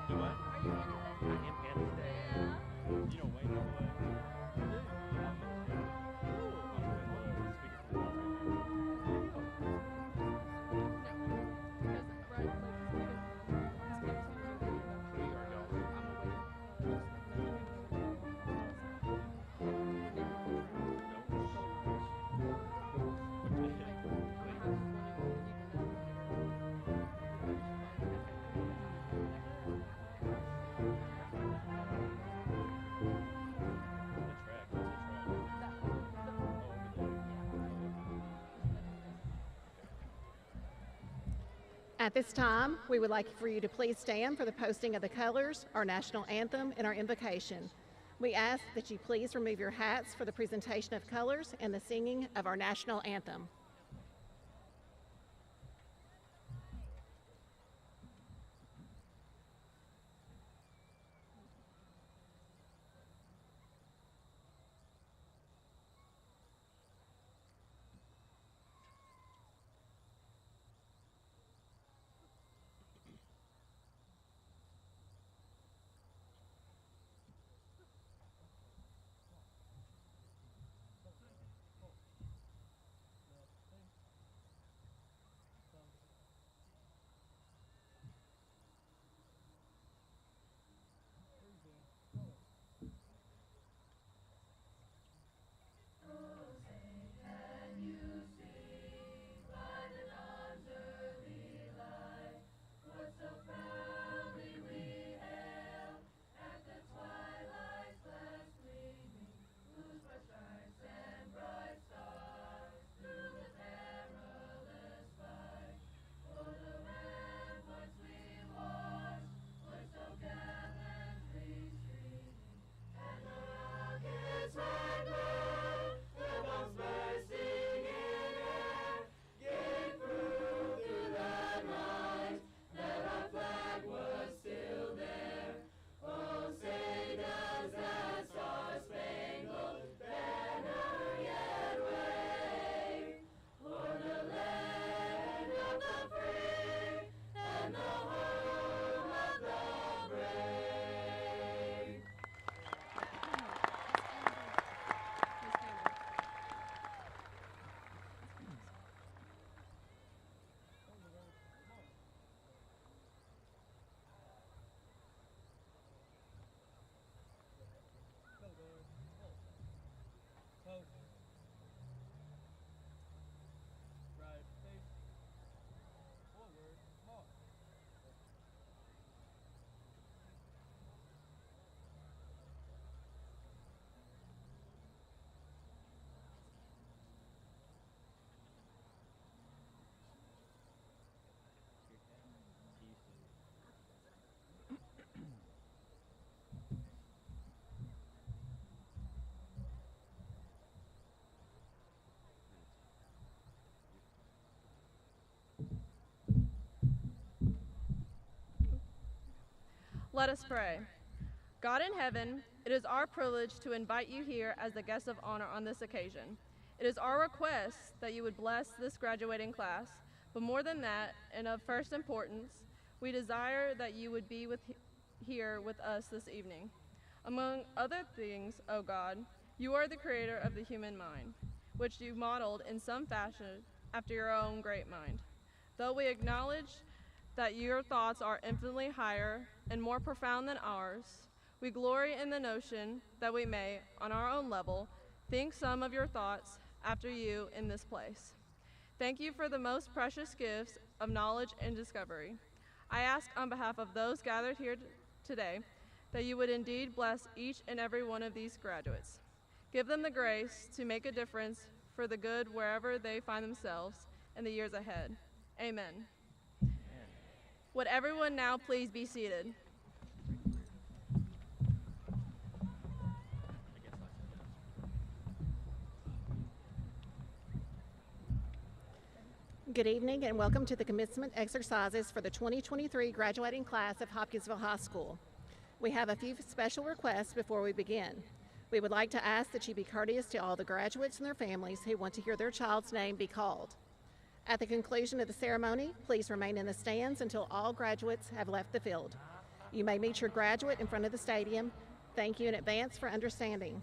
Do what? I am Hannah's dad. You know Wayne all the way. I do. At this time, we would like for you to please stand for the posting of the colors, our national anthem, and our invocation. We ask that you please remove your hats for the presentation of colors and the singing of our national anthem. Let us pray. God in heaven, it is our privilege to invite you here as the guest of honor on this occasion. It is our request that you would bless this graduating class, but more than that, and of first importance, we desire that you would be here with us this evening. Among other things, O God, you are the creator of the human mind, which you modeled in some fashion after your own great mind. Though we acknowledge that your thoughts are infinitely higher and more profound than ours, we glory in the notion that we may, on our own level, think some of your thoughts after you in this place. Thank you for the most precious gifts of knowledge and discovery. I ask on behalf of those gathered here today that you would indeed bless each and every one of these graduates. Give them the grace to make a difference for the good wherever they find themselves in the years ahead. Amen. Would everyone now please be seated? Good evening and welcome to the commencement exercises for the 2023 graduating class of Hopkinsville High School. We have a few special requests before we begin. We would like to ask that you be courteous to all the graduates and their families who want to hear their child's name be called. At the conclusion of the ceremony, please remain in the stands until all graduates have left the field. You may meet your graduate in front of the stadium. Thank you in advance for understanding.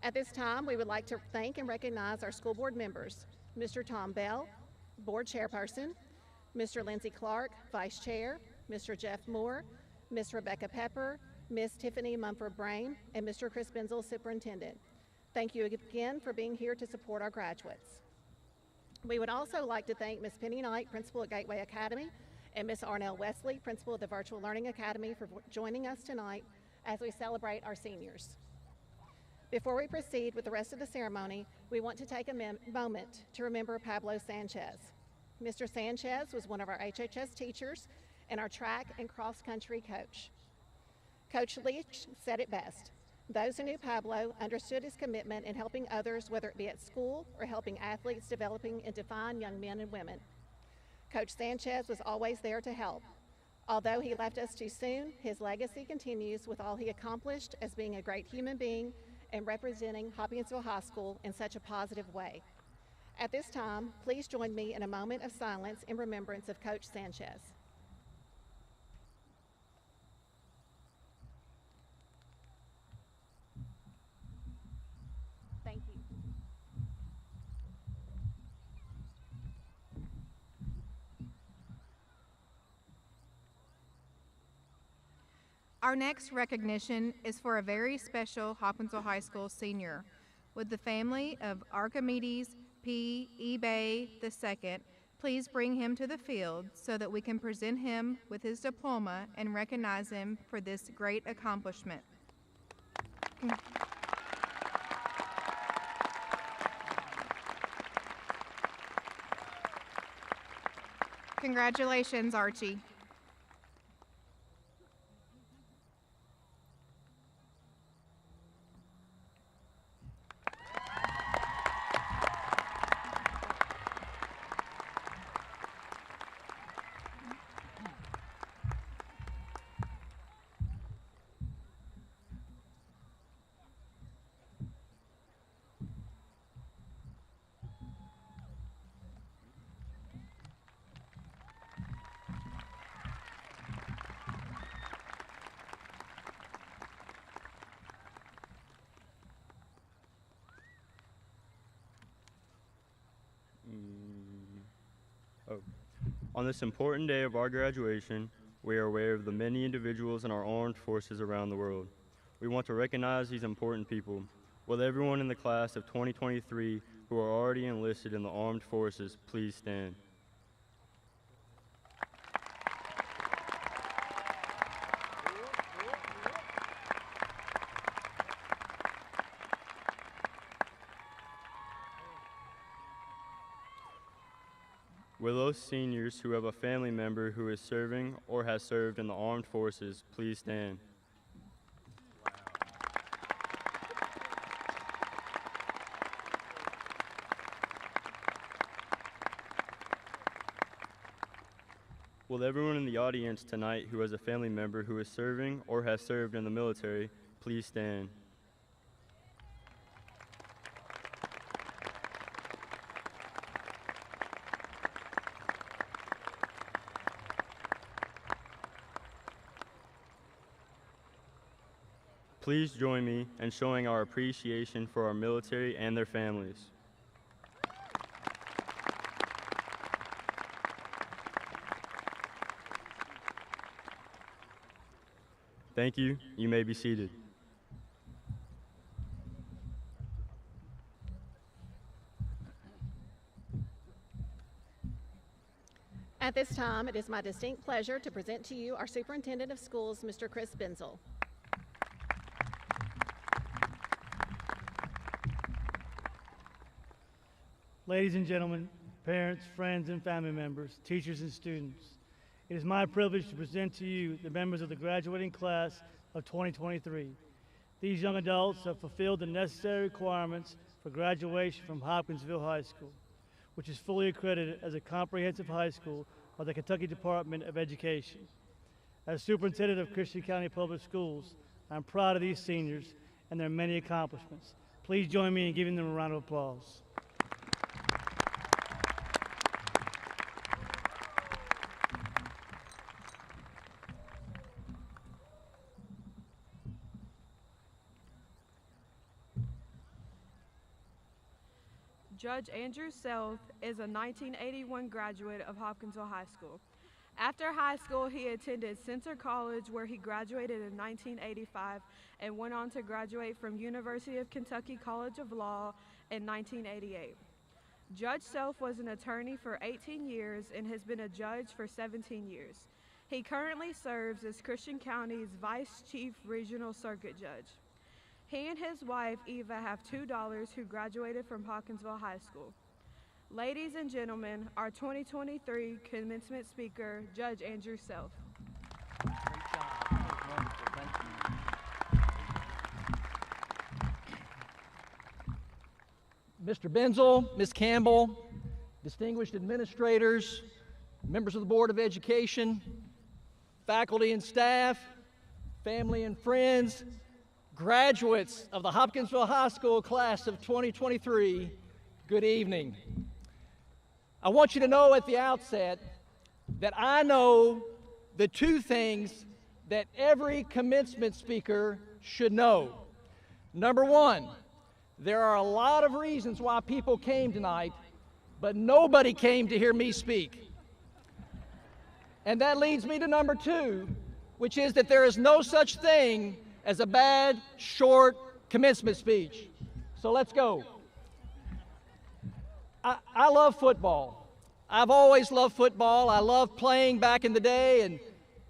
At this time, we would like to thank and recognize our school board members, Mr. Tom Bell, board chairperson, Mr. Lindsey Clark, vice chair, Mr. Jeff Moore, Ms. Rebecca Pepper, Ms. Tiffany Mumford-Brain, and Mr. Chris Benzel, superintendent. Thank you again for being here to support our graduates. We would also like to thank Ms. Penny Knight, principal at Gateway Academy, and Ms. Arnell Wesley, principal of the Virtual Learning Academy, for joining us tonight as we celebrate our seniors. Before we proceed with the rest of the ceremony, we want to take a moment to remember Pablo Sanchez. Mr. Sanchez was one of our HHS teachers and our track and cross-country coach. Coach Leach said it best: those who knew Pablo understood his commitment in helping others, whether it be at school or helping athletes developing into fine young men and women. Coach Sanchez was always there to help. Although he left us too soon, his legacy continues with all he accomplished as being a great human being and representing Hopkinsville High School in such a positive way. At this time, please join me in a moment of silence in remembrance of Coach Sanchez. Thank you. Our next recognition is for a very special Hopkinsville High School senior. Would the family of Archimedes P. eBay II please bring him to the field so that we can present him with his diploma and recognize him for this great accomplishment. Congratulations, Archie. On this important day of our graduation, we are aware of the many individuals in our armed forces around the world. We want to recognize these important people. Will everyone in the class of 2023 who are already enlisted in the armed forces please stand? Will those seniors who have a family member who is serving or has served in the armed forces please stand? Will everyone in the audience tonight who has a family member who is serving or has served in the military please stand? Please join me in showing our appreciation for our military and their families. Thank you. You may be seated. At this time, it is my distinct pleasure to present to you our Superintendent of Schools, Mr. Chris Benzel. Ladies and gentlemen, parents, friends, and family members, teachers and students, it is my privilege to present to you the members of the graduating class of 2023. These young adults have fulfilled the necessary requirements for graduation from Hopkinsville High School, which is fully accredited as a comprehensive high school by the Kentucky Department of Education. As Superintendent of Christian County Public Schools, I'm proud of these seniors and their many accomplishments. Please join me in giving them a round of applause. Judge Andrew Self is a 1981 graduate of Hopkinsville High School. After high school, he attended Centre College, where he graduated in 1985 and went on to graduate from University of Kentucky College of Law in 1988. Judge Self was an attorney for 18 years and has been a judge for 17 years. He currently serves as Christian County's Vice Chief Regional Circuit Judge. He and his wife, Eva, have two daughters who graduated from Hopkinsville High School. Ladies and gentlemen, our 2023 commencement speaker, Judge Andrew Self. Great job. That was wonderful. Thank you. Mr. Benzel, Ms. Campbell, distinguished administrators, members of the Board of Education, faculty and staff, family and friends, graduates of the Hopkinsville High School class of 2023, good evening. I want you to know at the outset that I know the two things that every commencement speaker should know. Number one, there are a lot of reasons why people came tonight, but nobody came to hear me speak. And that leads me to number two, which is that there is no such thing as a bad, short commencement speech. So let's go. I love football. I've always loved football. I loved playing back in the day, and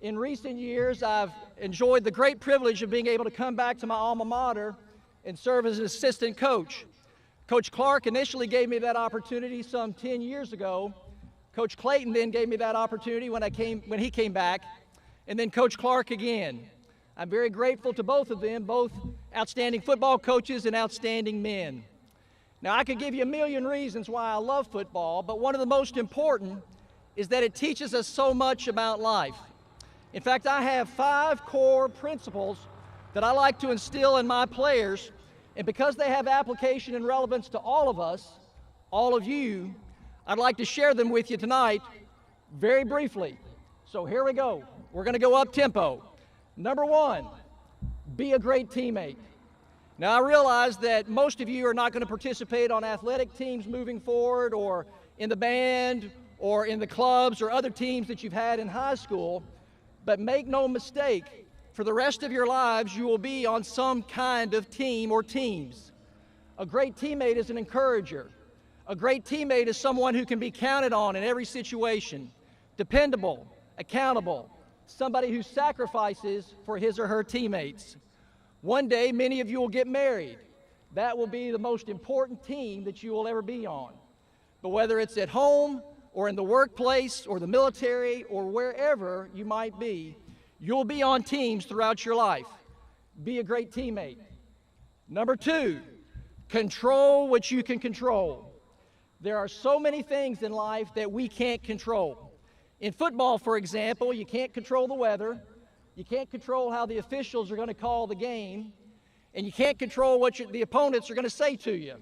in recent years I've enjoyed the great privilege of being able to come back to my alma mater and serve as an assistant coach. Coach Clark initially gave me that opportunity some 10 years ago. Coach Clayton then gave me that opportunity when he came back, and then Coach Clark again. I'm very grateful to both of them, both outstanding football coaches and outstanding men. Now, I could give you a million reasons why I love football, but one of the most important is that it teaches us so much about life. In fact, I have 5 core principles that I like to instill in my players, and because they have application and relevance to all of us, all of you, I'd like to share them with you tonight very briefly. So here we go. We're going to go up tempo. Number 1, be a great teammate. Now, I realize that most of you are not going to participate on athletic teams moving forward, or in the band, or in the clubs or other teams that you've had in high school, but make no mistake, for the rest of your lives you will be on some kind of team or teams. A great teammate is an encourager. A great teammate is someone who can be counted on in every situation, dependable, accountable, somebody who sacrifices for his or her teammates. One day, many of you will get married. That will be the most important team that you will ever be on. But whether it's at home or in the workplace or the military or wherever you might be, you'll be on teams throughout your life. Be a great teammate. Number 2, control what you can control. There are so many things in life that we can't control. In football, for example, you can't control the weather. You can't control how the officials are going to call the game, and you can't control what the opponents are going to say to you.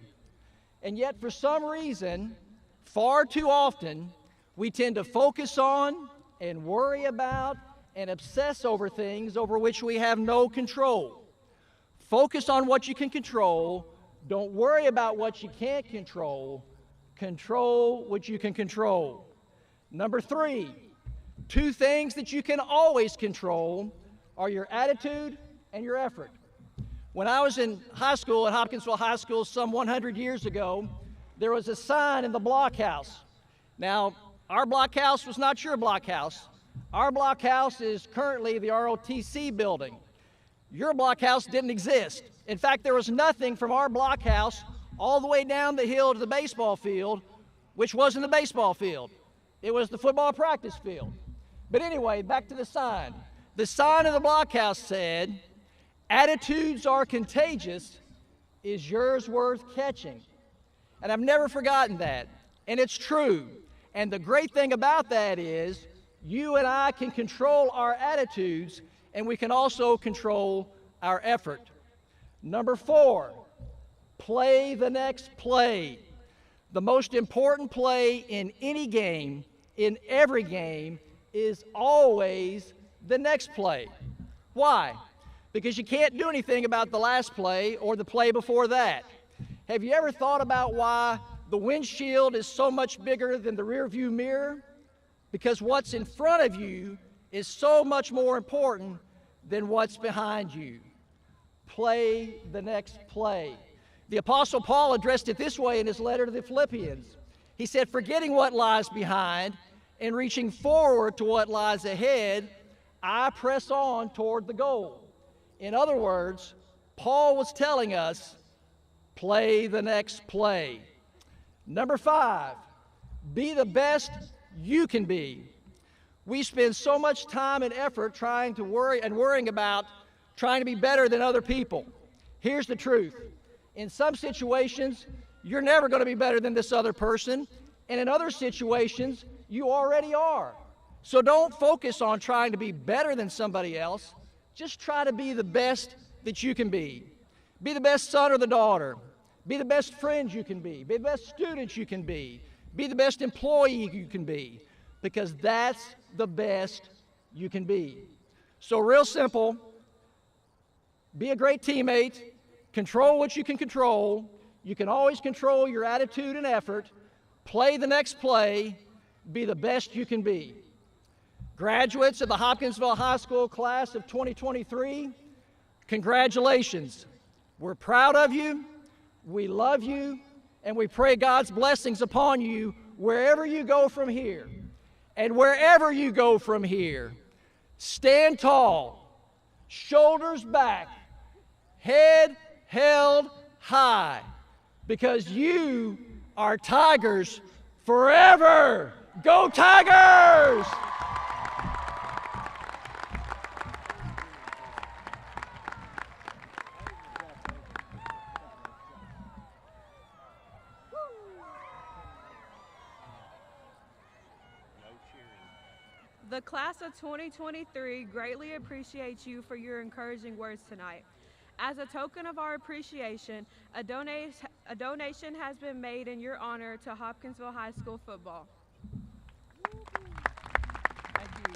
And yet, for some reason, far too often, we tend to focus on and worry about and obsess over things over which we have no control. Focus on what you can control. Don't worry about what you can't control. Control what you can control. Number 3, 2 things that you can always control are your attitude and your effort. When I was in high school at Hopkinsville High School some 100 years ago, there was a sign in the blockhouse. Now, our blockhouse was not your blockhouse. Our blockhouse is currently the ROTC building. Your blockhouse didn't exist. In fact, there was nothing from our blockhouse all the way down the hill to the baseball field, which wasn't the baseball field. It was the football practice field. But anyway, back to the sign. The sign of the blockhouse said, "Attitudes are contagious. Is yours worth catching?" And I've never forgotten that. And it's true. And the great thing about that is you and I can control our attitudes, and we can also control our effort. Number 4, play the next play. The most important play in any game, in every game, is always the next play. Why? Because you can't do anything about the last play or the play before that. Have you ever thought about why the windshield is so much bigger than the rearview mirror? Because what's in front of you is so much more important than what's behind you. Play the next play. The Apostle Paul addressed it this way in his letter to the Philippians. He said, forgetting what lies behind and reaching forward to what lies ahead, I press on toward the goal. In other words, Paul was telling us, play the next play. Number 5, be the best you can be. We spend so much time and effort worrying about trying to be better than other people. Here's the truth. In some situations, you're never going to be better than this other person, and in other situations, you already are. So don't focus on trying to be better than somebody else. Just try to be the best that you can be. Be the best son or the daughter. Be the best friend you can be. Be the best student you can be. Be the best employee you can be, because that's the best you can be. So real simple, be a great teammate, control what you can control. You can always control your attitude and effort. Play the next play, be the best you can be. Graduates of the Hopkinsville High School class of 2023, congratulations. We're proud of you, we love you, and we pray God's blessings upon you wherever you go from here. And wherever you go from here, stand tall, shoulders back, head held high, because you are Tigers forever. Go Tigers! The class of 2023 greatly appreciates you for your encouraging words tonight. As a token of our appreciation, a donation has been made in your honor to Hopkinsville High School football. Thank you.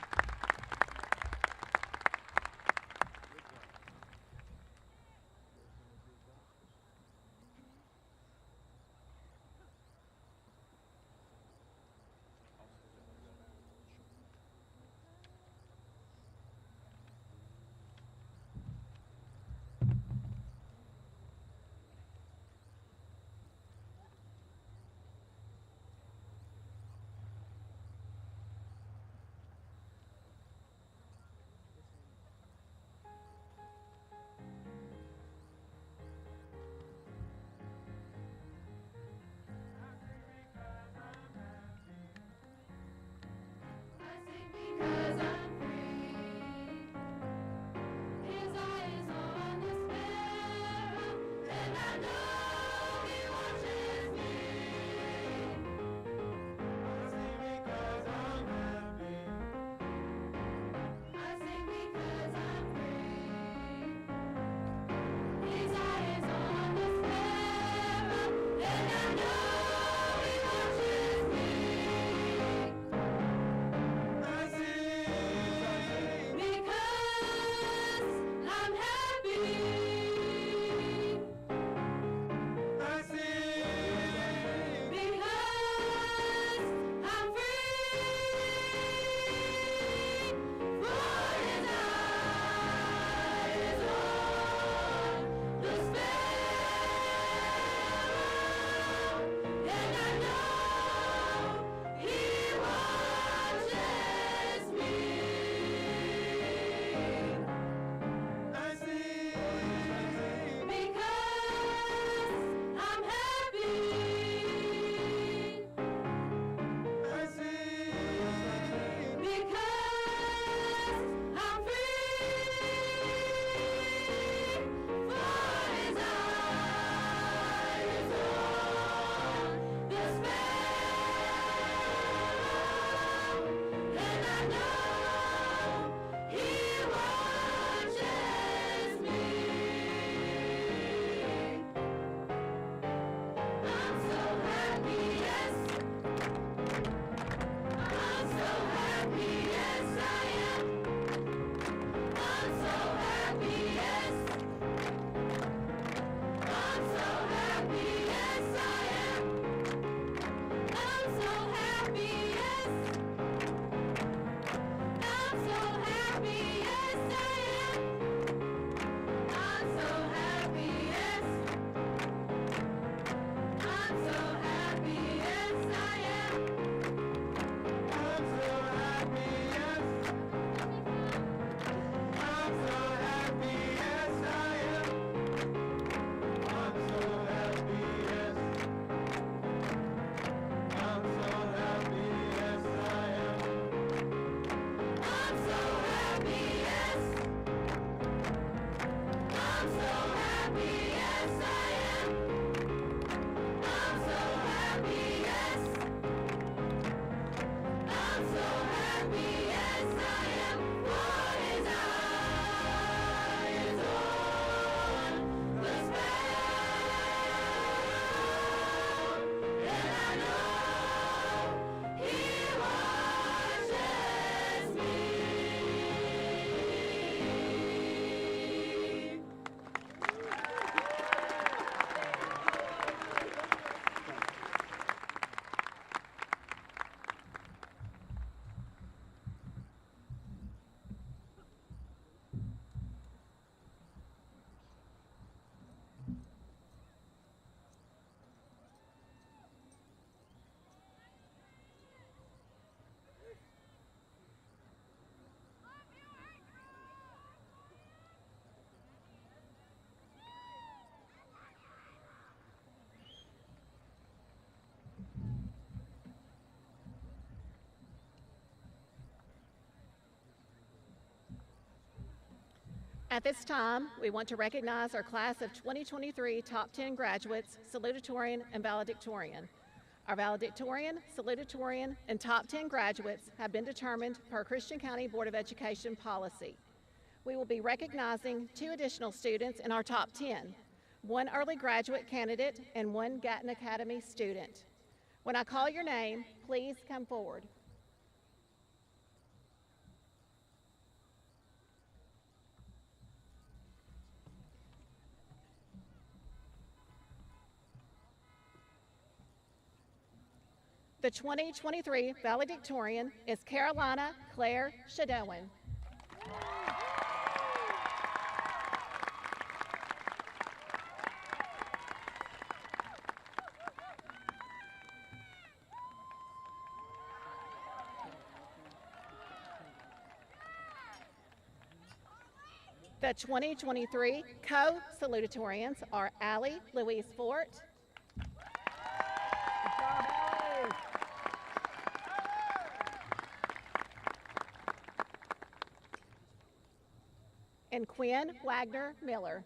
At this time, we want to recognize our class of 2023 Top 10 graduates, salutatorian and valedictorian. Our valedictorian, salutatorian, and Top 10 graduates have been determined per Christian County Board of Education policy. We will be recognizing 2 additional students in our Top 10, 1 early graduate candidate and 1 Gatton Academy student. When I call your name, please come forward. The 2023 valedictorian is Carolina Claire Shadowan. The 2023 co-salutatorians are Allie Louise Fort, and Quinn Wagner Miller.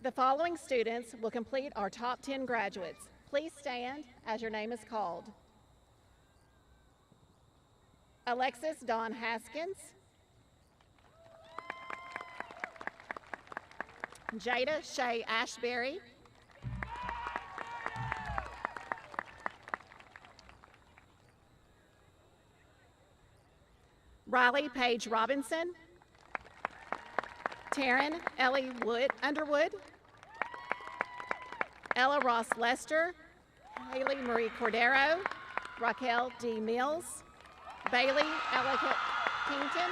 The following students will complete our Top 10 graduates. Please stand as your name is called. Alexis Dawn Haskins, Jada Shay Ashbury, Riley Paige Robinson, Taryn Ellie Underwood, Ella Ross Lester, Haley Marie Cordero, Raquel D. Mills, Bailey Ellicott Kington,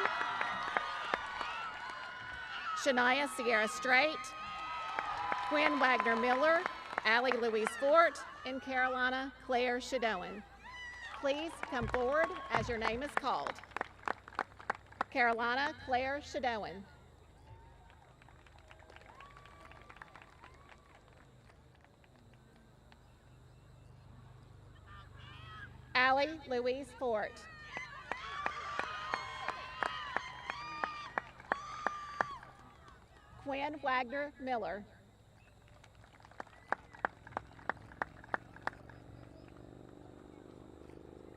Shania Sierra Strait, Quinn Wagner Miller, Allie Louise Fort, and Carolina Claire Shadowan. Please come forward as your name is called. Carolina Claire Shadowan. Allie Louise Fort. Quinn Wagner Miller.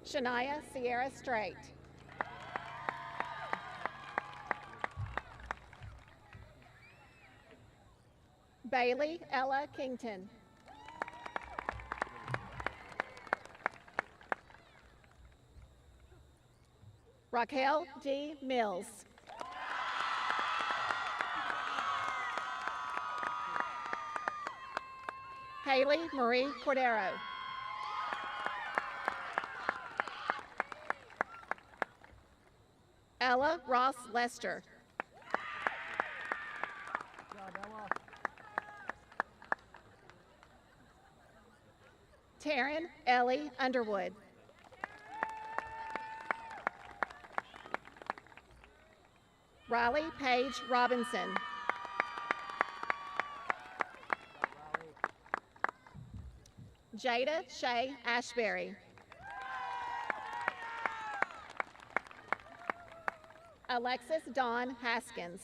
Shania Sierra Strait. Bailey Ella Kington. Raquel D. Mills. Haley Marie Cordero. Ella Ross Lester. Taryn Ellie Underwood. Riley Paige Robinson. Jada Shay Ashbury. Alexis Dawn Haskins.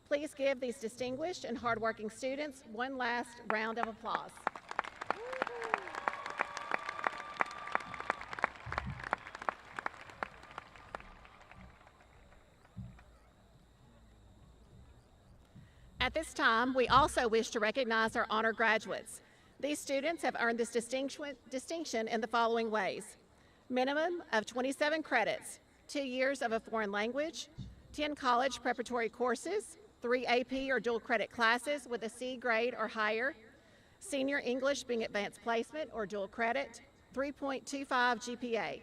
Please give these distinguished and hardworking students one last round of applause. At this time, we also wish to recognize our honor graduates. These students have earned this distinction in the following ways: minimum of 27 credits, 2 years of a foreign language, 10 college preparatory courses, 3 AP or dual credit classes with a C grade or higher, senior English being advanced placement or dual credit, 3.25 GPA.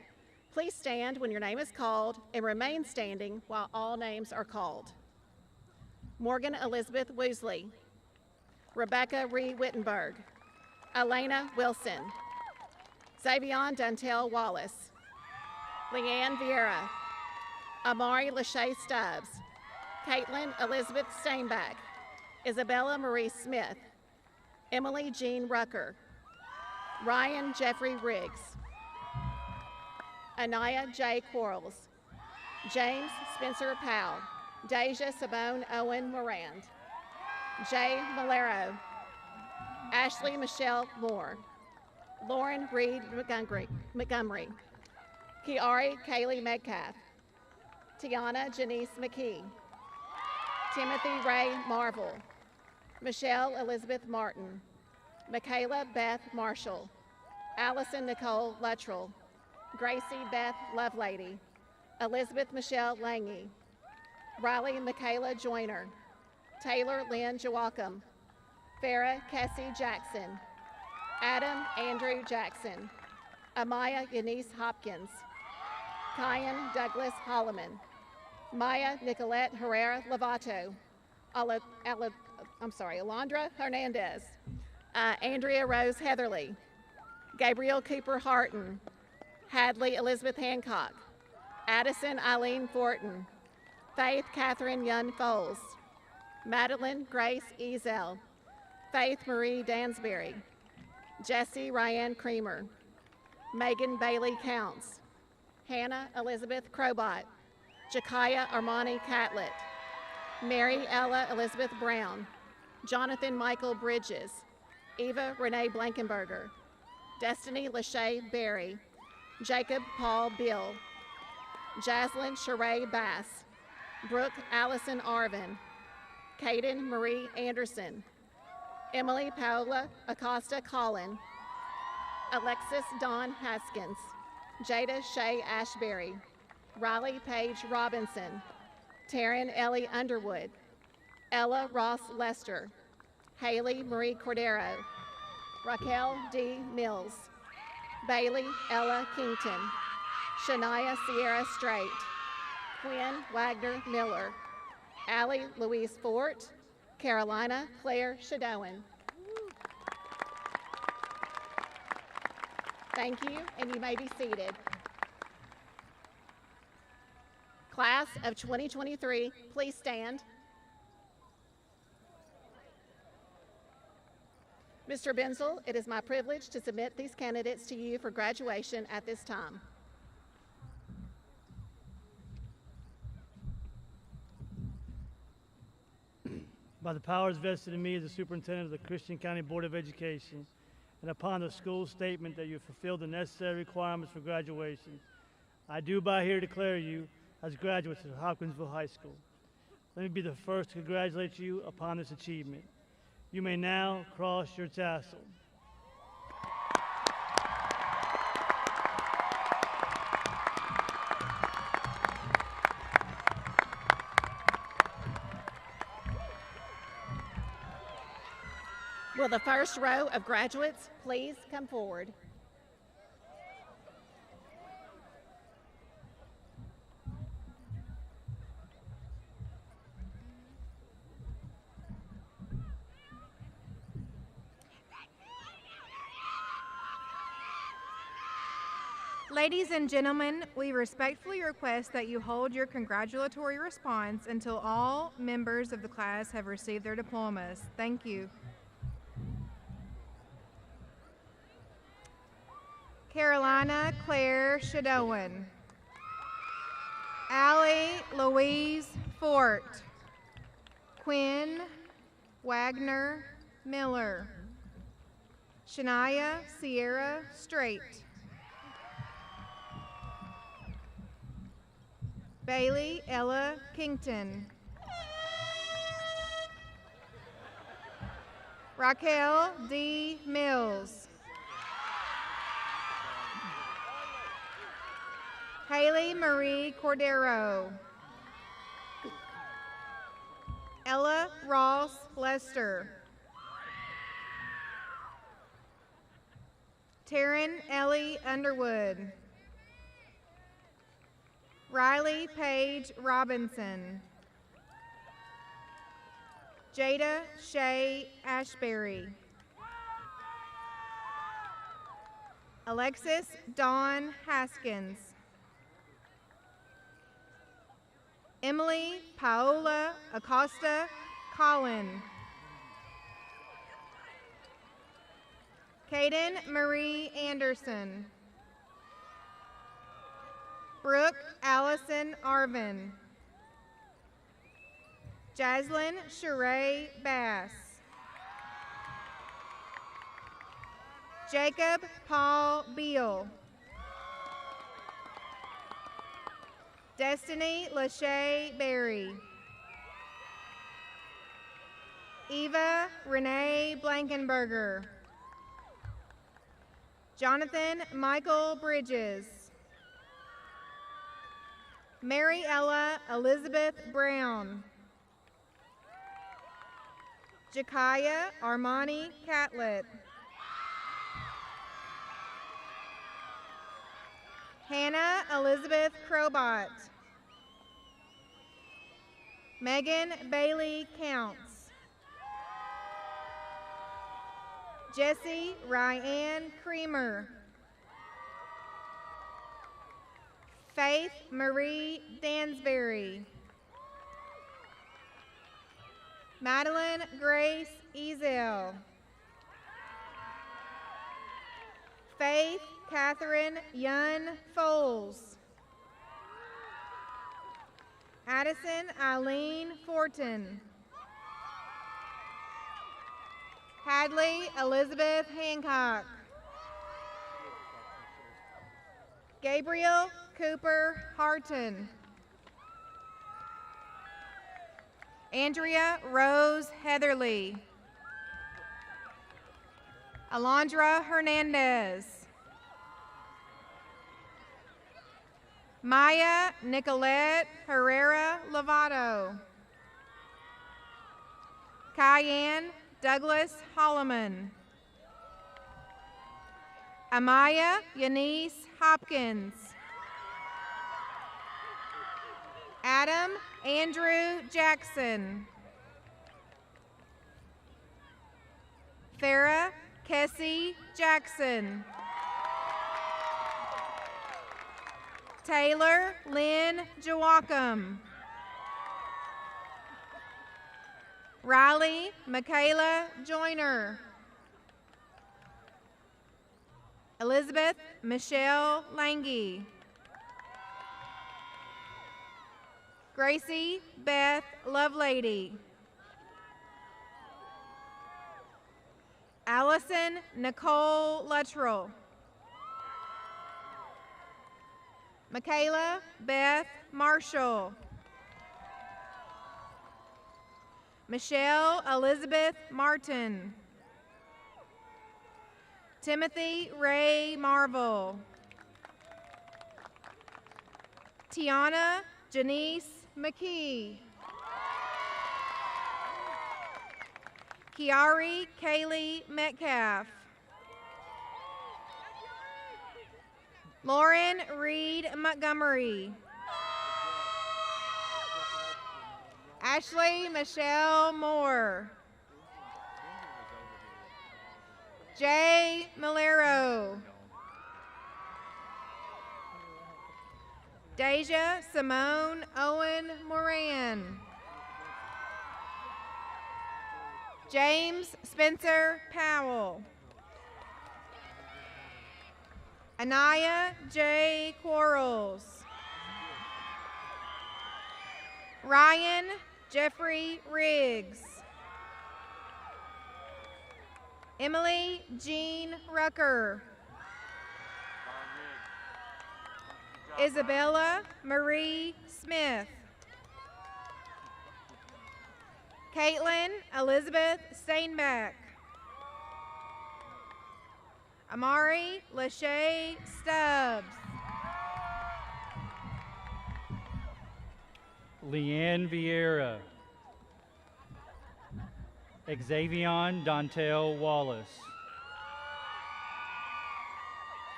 Please stand when your name is called and remain standing while all names are called. Morgan Elizabeth Woosley, Rebecca Ree Wittenberg, Elena Wilson, Xavion Duntel Wallace, Leanne Vieira, Amari Lachey Stubbs, Caitlin Elizabeth Steinbach, Isabella Marie Smith, Emily Jean Rucker, Ryan Jeffrey Riggs, Anaya J. Quarles, James Spencer Powell, Deja Sabone Owen Morand, Jay Malero, Ashley Michelle Moore, Lauren Reed Montgomery, Kiari Kaylee Metcalf, Tiana Janice McKee, Timothy Ray Marvel, Michelle Elizabeth Martin, Michaela Beth Marshall, Allison Nicole Luttrell, Gracie Beth Lovelady, Elizabeth Michelle Lange, Riley Michaela Joyner, Taylor Lynn Joachim, Farah Cassie Jackson, Adam Andrew Jackson, Amaya Eunice Hopkins, Kyan Douglas Holloman, Maya Nicolette Herrera Lovato, Alondra Hernandez, Andrea Rose Heatherly, Gabriel Cooper Harton, Hadley Elizabeth Hancock, Addison Eileen Thornton, Faith Catherine Yun Foles, Madeline Grace Ezel, Faith Marie Dansbury, Jessie Ryan Creamer, Megan Bailey Counts, Hannah Elizabeth Crobot, Jakaya Armani Catlett, Mary Ella Elizabeth Brown, Jonathan Michael Bridges, Eva Renee Blankenberger, Destiny Lachey Berry, Jacob Paul Bill, Jaslyn Sheree Bass, Brooke Allison Arvin, Kaden Marie Anderson, Emily Paola Acosta Collin, Alexis Dawn Haskins, Jada Shay Ashbury, Riley Paige Robinson, Taryn Ellie Underwood, Ella Ross Lester, Haley Marie Cordero, Raquel D. Mills, Bailey Ella Kington, Shania Sierra Strait, Quinn Wagner Miller, Allie Louise Fort, Carolina Claire Shadowan. Thank you, and you may be seated. Class of 2023, please stand. Mr. Benzel, it is my privilege to submit these candidates to you for graduation at this time. By the powers vested in me as the superintendent of the Christian County Board of Education, and upon the school's statement that you have fulfilled the necessary requirements for graduation, I do by here declare you as graduates of Hopkinsville High School. Let me be the first to congratulate you upon this achievement. You may now cross your tassel. Will the first row of graduates please come forward? Ladies and gentlemen, we respectfully request that you hold your congratulatory response until all members of the class have received their diplomas. Thank you. Carolina Claire Shadowan, Allie Louise Fort, Quinn Wagner Miller, Shania Sierra Strait, Bailey Ella Kington, Raquel D. Mills, Haley Marie Cordero, Ella Ross Lester, Taryn Ellie Underwood, Riley Paige Robinson, Jada Shay Ashbury, Alexis Dawn Haskins, Emily Paola Acosta Collin. Kaden Marie Anderson. Brooke Allison Arvin. Jaslyn Sheree Bass. Jacob Paul Beal. Destiny Lachey Berry. Eva Renee Blankenberger. Jonathan Michael Bridges. Mary Ella Elizabeth Brown. Jakaya Armani Catlett. Hannah Elizabeth Crobot. Megan Bailey Counts. Jessie Ryan Creamer. Faith Marie Dansbury. Madeline Grace Ezel. Faith Catherine Yun Foles. Addison Eileen Fortin. Hadley Elizabeth Hancock. Gabriel Cooper Harton. Andrea Rose Heatherly. Alondra Hernandez. Maya Nicolette Herrera Lovato. Cayenne Douglas Holloman. Amaya Yanis Hopkins. Adam Andrew Jackson. Farah Kessie Jackson. Taylor Lynn Jawacum. Riley Michaela Joyner. Elizabeth Michelle Lange. Gracie Beth Lovelady. Allison Nicole Luttrell. Michaela Beth Marshall. Michelle Elizabeth Martin. Timothy Ray Marvel. Tiana Janice McKee. Kiari Kaylee Metcalf. Lauren Reed Montgomery. Ashley Michelle Moore. Jay Malero. Deja Simone Owen Moran. James Spencer Powell. Anaya J. Quarles. Ryan Jeffrey Riggs. Emily Jean Rucker. Isabella Marie Smith. Caitlin Elizabeth Steinbeck. Amari Lachey Stubbs. Leanne Vieira. Xavion Dontel Wallace.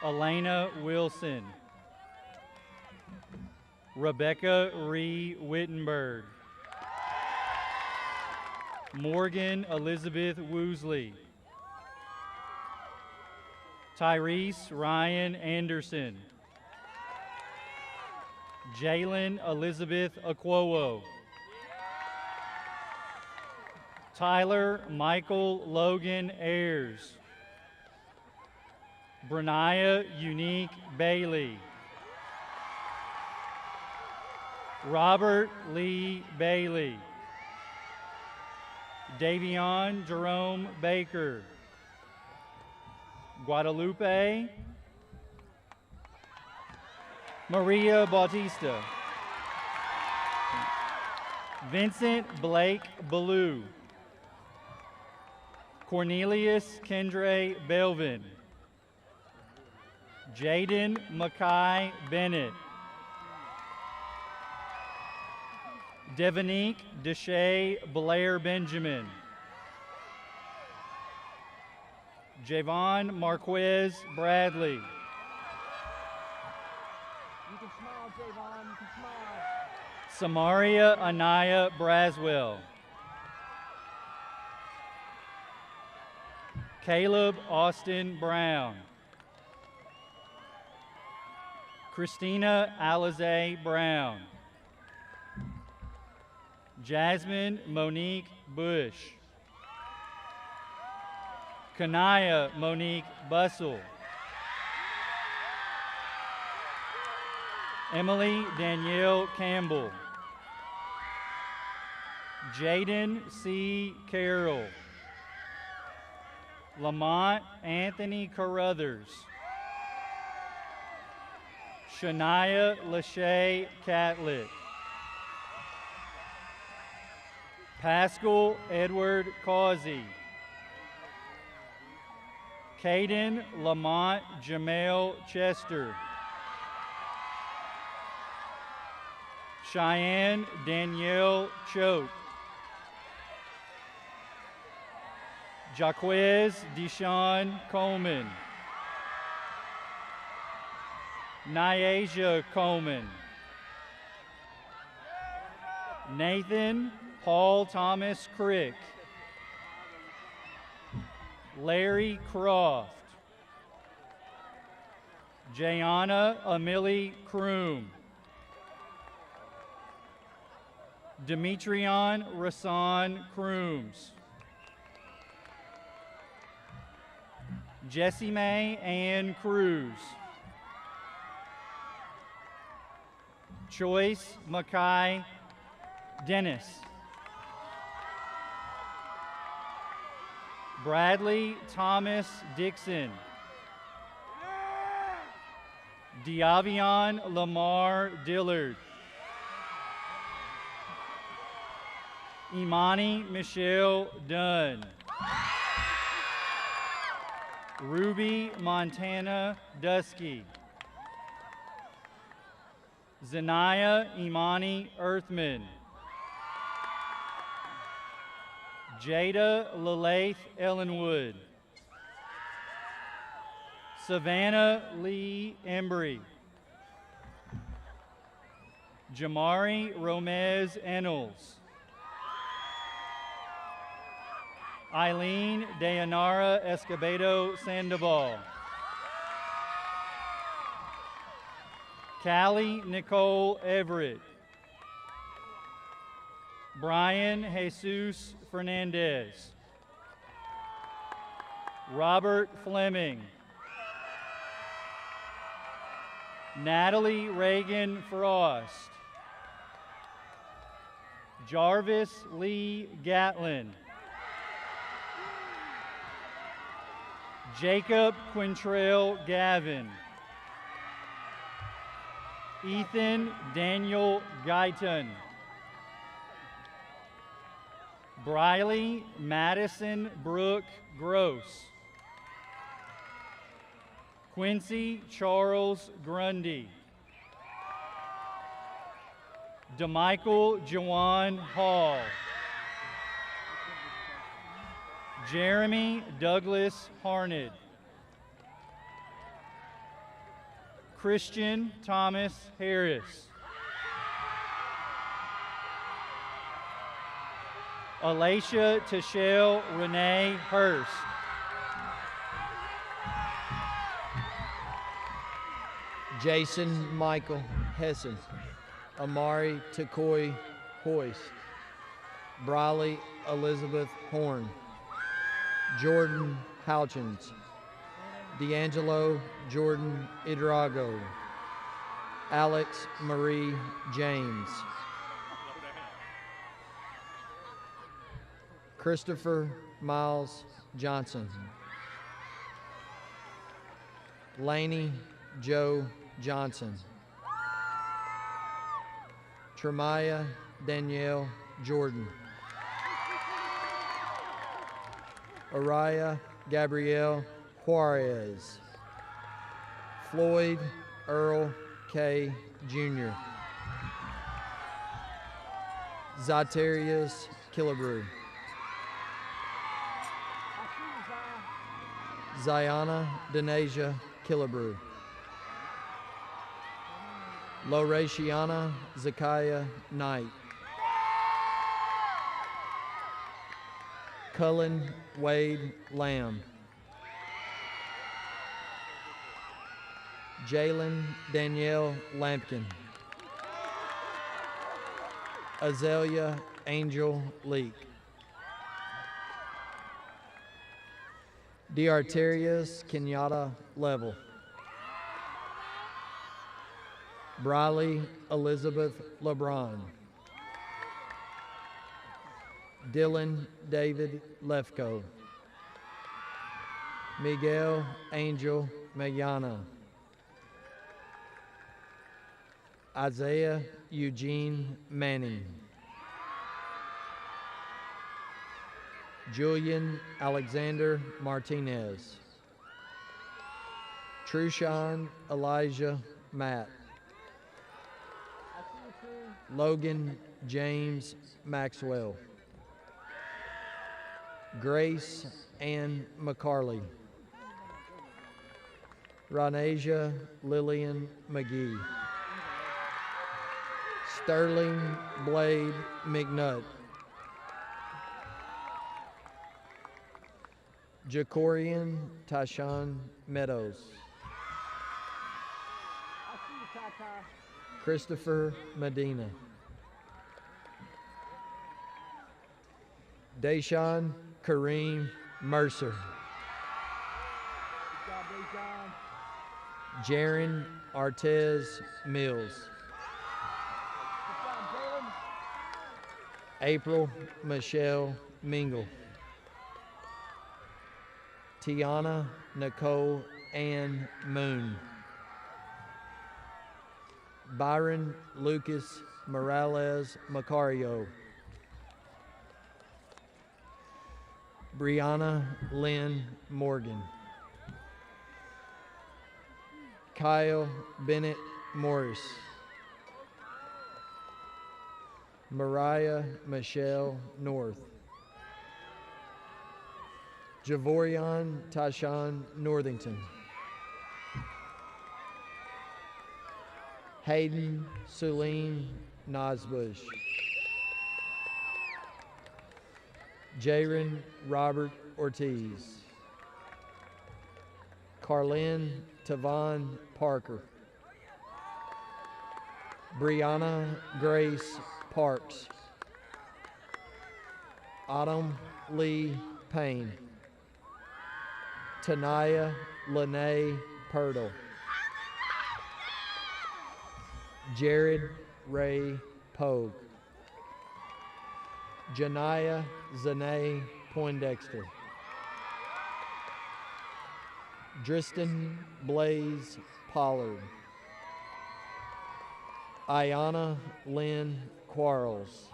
Elena Wilson. Rebecca Ree Wittenberg. Morgan Elizabeth Woosley. Tyrese Ryan Anderson. Jalen Elizabeth Aquowo. Tyler Michael Logan Ayers. Brenia Unique Bailey. Robert Lee Bailey. Davion Jerome Baker. Guadalupe Maria Bautista. Vincent Blake Ballou. Cornelius Kendre Belvin. Jaden Mackay Bennett. Devonique Deshay Blair Benjamin. Javon Marquez Bradley. You can smile, Javon. You can smile. Samaria Anaya Braswell. Caleb Austin Brown. Christina Alize Brown. Jasmine Monique Bush. Kanaya Monique Bussell. Emily Danielle Campbell. Jaden C. Carroll. Lamont Anthony Carruthers. Shania Lachey Catlett. Pascal Edward Causey. Caden Lamont Jamel Chester. Cheyenne Danielle Choate. Jaquez Deshaun Coleman. Nyasia Coleman. Nathan Paul Thomas Crick. Larry Croft. Jayana Amelie Kroom. Demetrion Rasan Crooms. Jessie Mae Ann Cruz. Choice Mackay Dennis. Bradley Thomas Dixon. Diavion Lamar Dillard. Imani Michelle Dunn. Ruby Montana Dusky. Zanaya Imani Earthman. Jada Lalaith Ellenwood. Savannah Lee Embry. Jamari Romez Ennels. Eileen Dayanara Escobedo Sandoval. Callie Nicole Everett. Brian Jesus Fernandez. Robert Fleming. Natalie Reagan Frost. Jarvis Lee Gatlin. Jacob Quintrell Gavin. Ethan Daniel Guyton. Briley Madison Brooke Gross. Quincy Charles Grundy. DeMichael Jawan Hall. Jeremy Douglas Harned. Christian Thomas Harris. Alacia Tashelle Renee Hurst. Jason Michael Hessen. Amari Takoi Hoist, Briley Elizabeth Horn, Jordan Houchins, D'Angelo Jordan Idrago, Alex Marie James, Christopher Miles Johnson, Laney Joe Johnson, Tremaya Danielle Jordan, Araya Gabrielle Juarez, Floyd Earl K. Jr., Zatarius Killebrew, Ziana Denasia Killebrew, Lauratiana Zakiah Knight, Cullen Wade Lamb, Jalen Danielle Lampkin, Azalea Angel Leak, D'Arterius Kenyatta Level, Briley Elizabeth LeBron, Dylan David Lefko, Miguel Angel Mayana, Isaiah Eugene Manning, Julian Alexander Martinez, Trushan Elijah Matt, Logan James Maxwell, Grace Ann McCarley, Ronasia Lillian McGee, Sterling Blade McNutt, Jacorian Tashawn Meadows, Christopher Medina, Deshaun Kareem Mercer, Jaron Artez Mills, April Michelle Mingle, Tiana Nicole Ann Moon, Byron Lucas Morales Macario, Brianna Lynn Morgan, Kyle Bennett Morris, Mariah Michelle North, Javorian Tashawn Northington, Hayden Suleen Nosbush, Jaron Robert Ortiz, Carlin Tavon Parker, Brianna Grace Parks, Autumn Lee Payne, Tanaya Lene Purtle, Jared Ray Pogue, Janaya Zane Poindexter, Dristan Blaze Pollard, Ayana Lynn Quarles,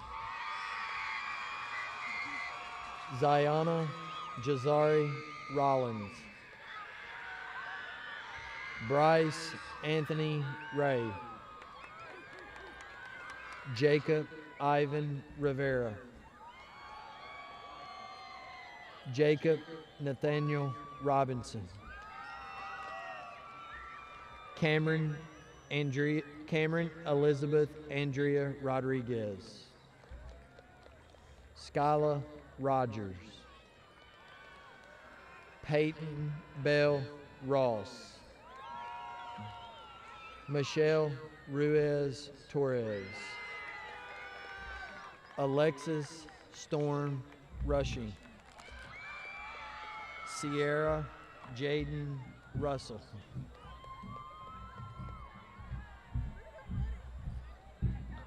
Ziana Jazari Rollins, Bryce Anthony Ray, Jacob Ivan Rivera, Jacob Nathaniel Robinson, Cameron Elizabeth Andrea Rodriguez, Skyla Rogers, Peyton Bell Ross, Michelle Ruiz Torres. Alexis Storm Rushing. Sierra Jaden Russell.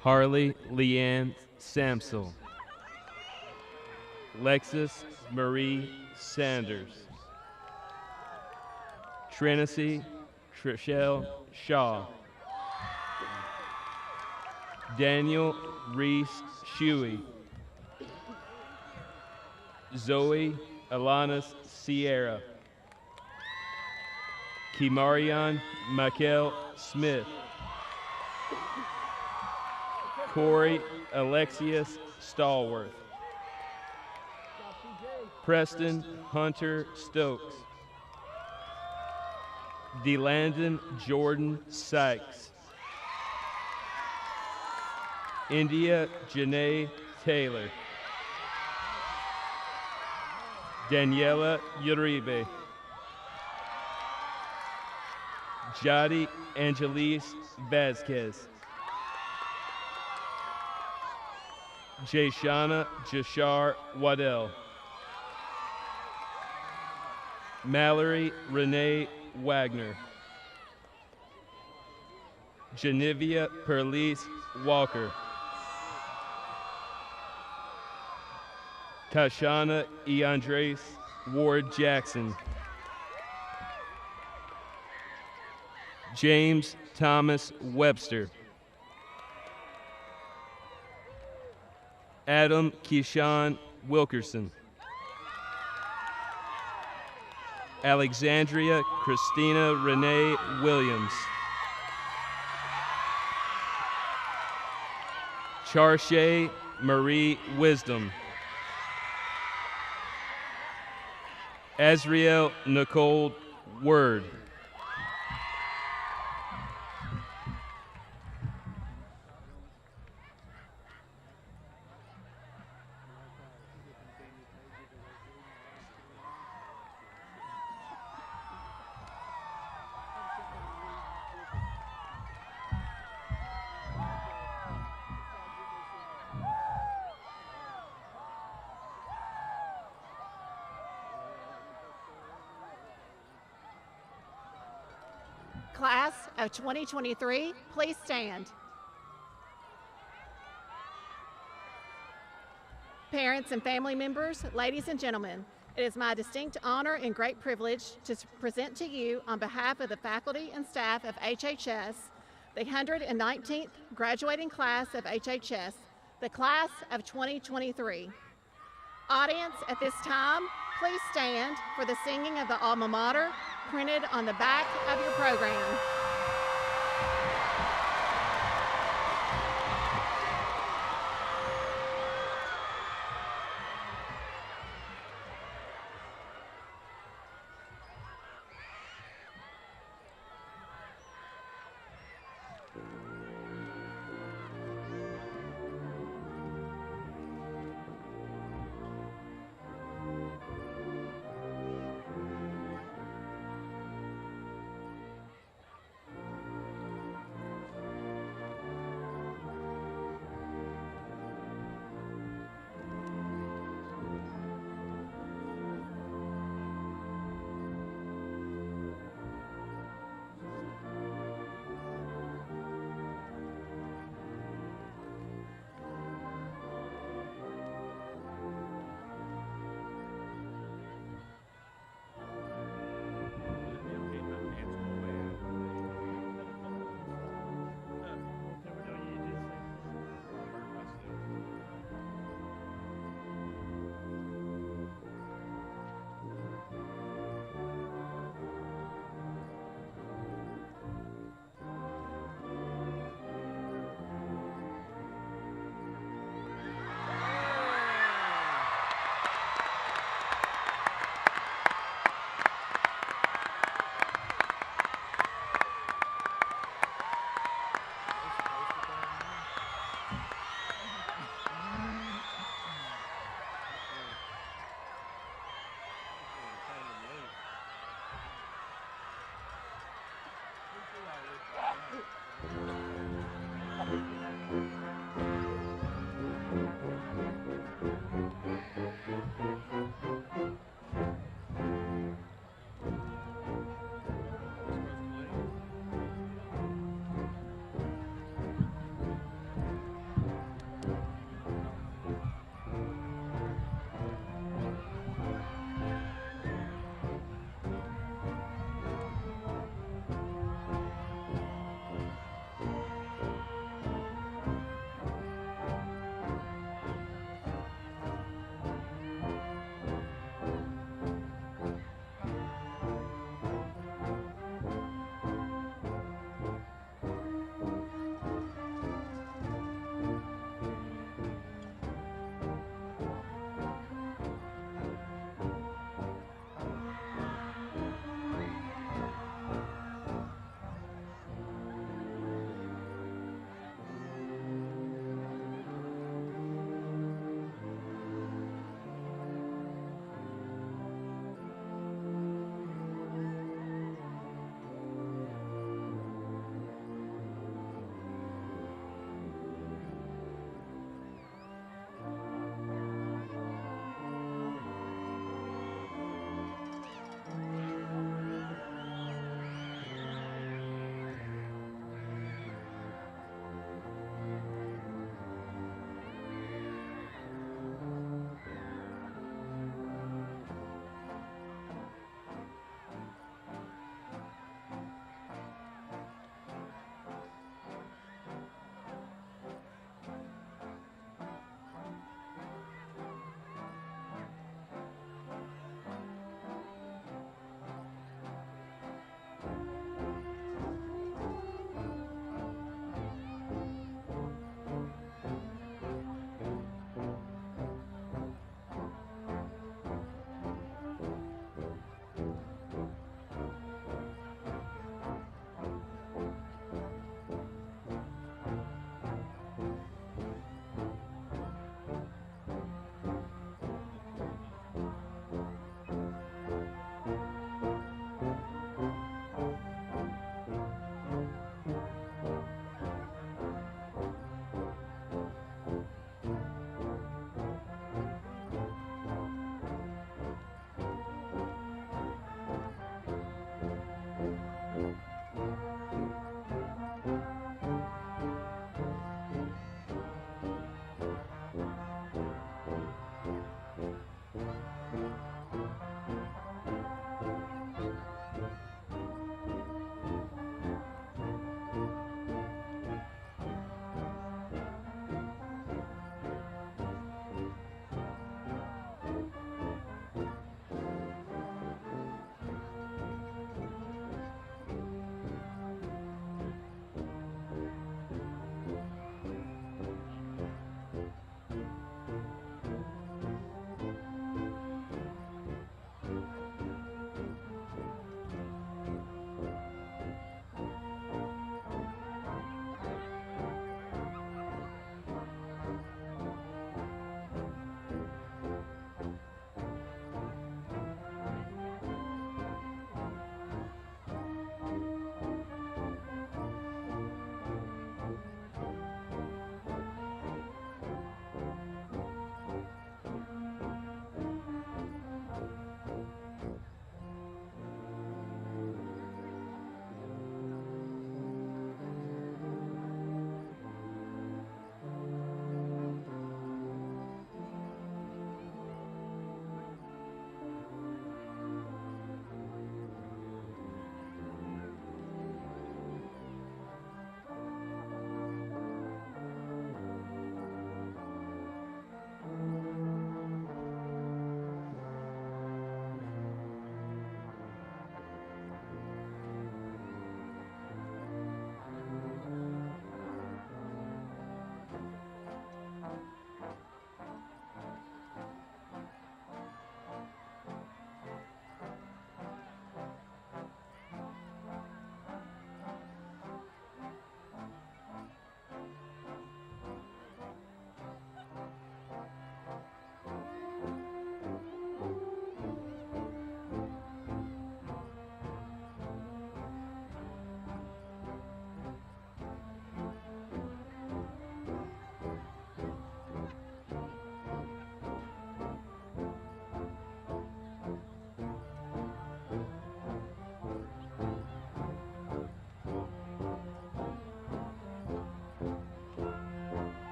Harley Leanne Samsel. Lexis Marie Sanders. Trinity Trishelle Shaw. Daniel Reese Shuey. Zoe Alanis Sierra. Kimarion Michael Smith. Corey Alexius Stallworth. Preston Hunter Stokes. DeLandon Jordan Sykes. India Janae Taylor. Daniela Uribe. Jadi Angelis Vasquez. Jayshana Jashar Waddell. Mallory Renee Wagner. Genevia Perlise Walker. Tashana Eandres Ward Jackson. James Thomas Webster. Adam Keyshawn Wilkerson. Alexandria Christina Renee Williams. Charshay Marie Wisdom. Azriel Nicole Word. Class of 2023, please stand. Parents and family members, ladies and gentlemen, it is my distinct honor and great privilege to present to you on behalf of the faculty and staff of HHS, the 119th graduating class of HHS, the class of 2023. Audience, at this time, please stand for the singing of the alma mater printed on the back of your program.